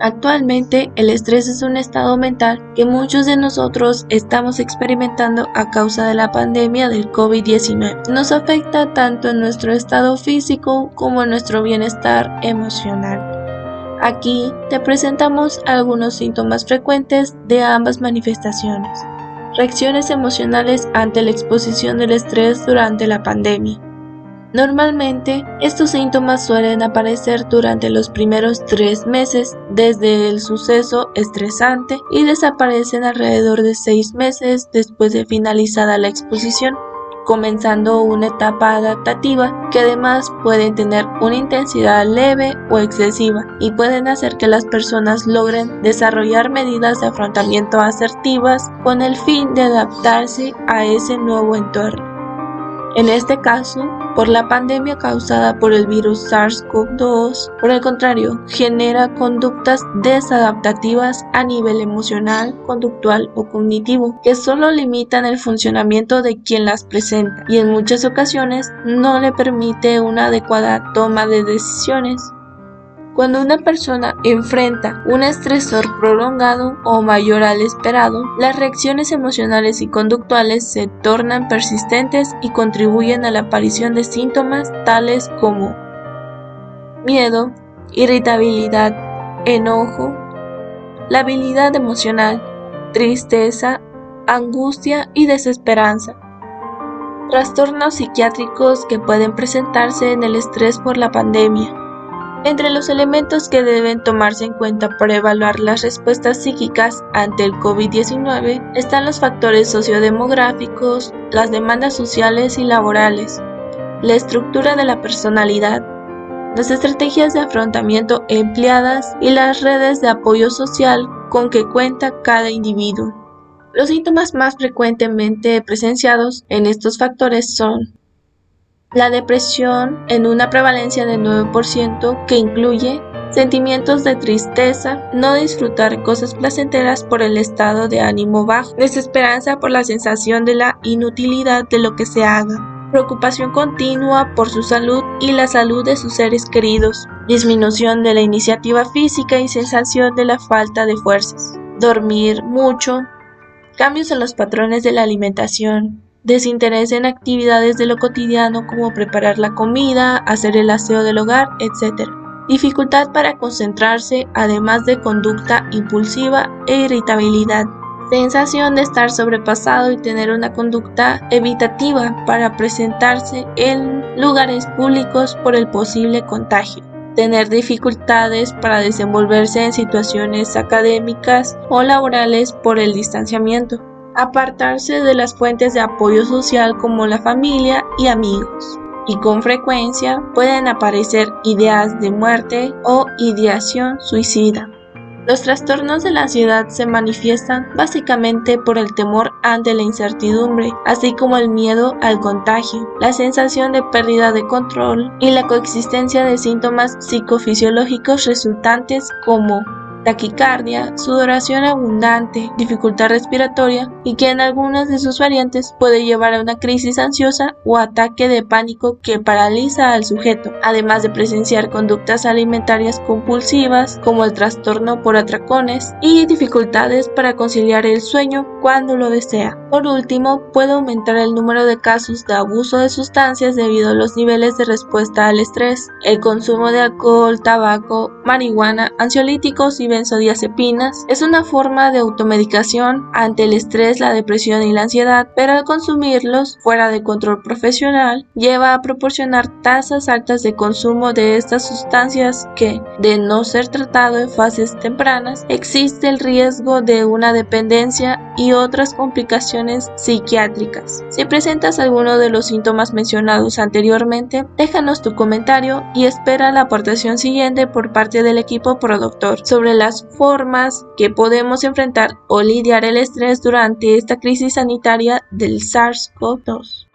Actualmente, el estrés es un estado mental que muchos de nosotros estamos experimentando a causa de la pandemia del COVID-19. Nos afecta tanto en nuestro estado físico como en nuestro bienestar emocional. Aquí te presentamos algunos síntomas frecuentes de ambas manifestaciones. Reacciones emocionales ante la exposición del estrés durante la pandemia. Normalmente, estos síntomas suelen aparecer durante los primeros 3 meses desde el suceso estresante y desaparecen alrededor de 6 meses después de finalizada la exposición, comenzando una etapa adaptativa que además pueden tener una intensidad leve o excesiva y pueden hacer que las personas logren desarrollar medidas de afrontamiento asertivas con el fin de adaptarse a ese nuevo entorno. En este caso, por la pandemia causada por el virus SARS-CoV-2, por el contrario, genera conductas desadaptativas a nivel emocional, conductual o cognitivo, que solo limitan el funcionamiento de quien las presenta y en muchas ocasiones no le permite una adecuada toma de decisiones. Cuando una persona enfrenta un estresor prolongado o mayor al esperado, las reacciones emocionales y conductuales se tornan persistentes y contribuyen a la aparición de síntomas tales como miedo, irritabilidad, enojo, labilidad emocional, tristeza, angustia y desesperanza. Trastornos psiquiátricos que pueden presentarse en el estrés por la pandemia. Entre los elementos que deben tomarse en cuenta para evaluar las respuestas psíquicas ante el COVID-19 están los factores sociodemográficos, las demandas sociales y laborales, la estructura de la personalidad, las estrategias de afrontamiento empleadas y las redes de apoyo social con que cuenta cada individuo. Los síntomas más frecuentemente presenciados en estos factores son la depresión en una prevalencia de 9% que incluye sentimientos de tristeza, no disfrutar cosas placenteras por el estado de ánimo bajo, desesperanza por la sensación de la inutilidad de lo que se haga, preocupación continua por su salud y la salud de sus seres queridos, disminución de la iniciativa física y sensación de la falta de fuerzas, dormir mucho, cambios en los patrones de la alimentación, desinterés en actividades de lo cotidiano como preparar la comida, hacer el aseo del hogar, etc. Dificultad para concentrarse, además de conducta impulsiva e irritabilidad. Sensación de estar sobrepasado y tener una conducta evitativa para presentarse en lugares públicos por el posible contagio. Tener dificultades para desenvolverse en situaciones académicas o laborales por el distanciamiento. Apartarse de las fuentes de apoyo social como la familia y amigos, y con frecuencia pueden aparecer ideas de muerte o ideación suicida. Los trastornos de la ansiedad se manifiestan básicamente por el temor ante la incertidumbre, así como el miedo al contagio, la sensación de pérdida de control y la coexistencia de síntomas psicofisiológicos resultantes como taquicardia, sudoración abundante, dificultad respiratoria y que en algunas de sus variantes puede llevar a una crisis ansiosa o ataque de pánico que paraliza al sujeto, además de presenciar conductas alimentarias compulsivas como el trastorno por atracones y dificultades para conciliar el sueño cuando lo desea. Por último, puede aumentar el número de casos de abuso de sustancias debido a los niveles de respuesta al estrés, el consumo de alcohol, tabaco, marihuana, ansiolíticos y benzodiazepinas es una forma de automedicación ante el estrés, la depresión y la ansiedad, pero al consumirlos fuera de control profesional lleva a proporcionar tasas altas de consumo de estas sustancias que, de no ser tratado en fases tempranas, existe el riesgo de una dependencia y otras complicaciones psiquiátricas. Si presentas alguno de los síntomas mencionados anteriormente, déjanos tu comentario y espera la aportación siguiente por parte del equipo productor sobre las formas que podemos enfrentar o lidiar el estrés durante esta crisis sanitaria del SARS-CoV-2.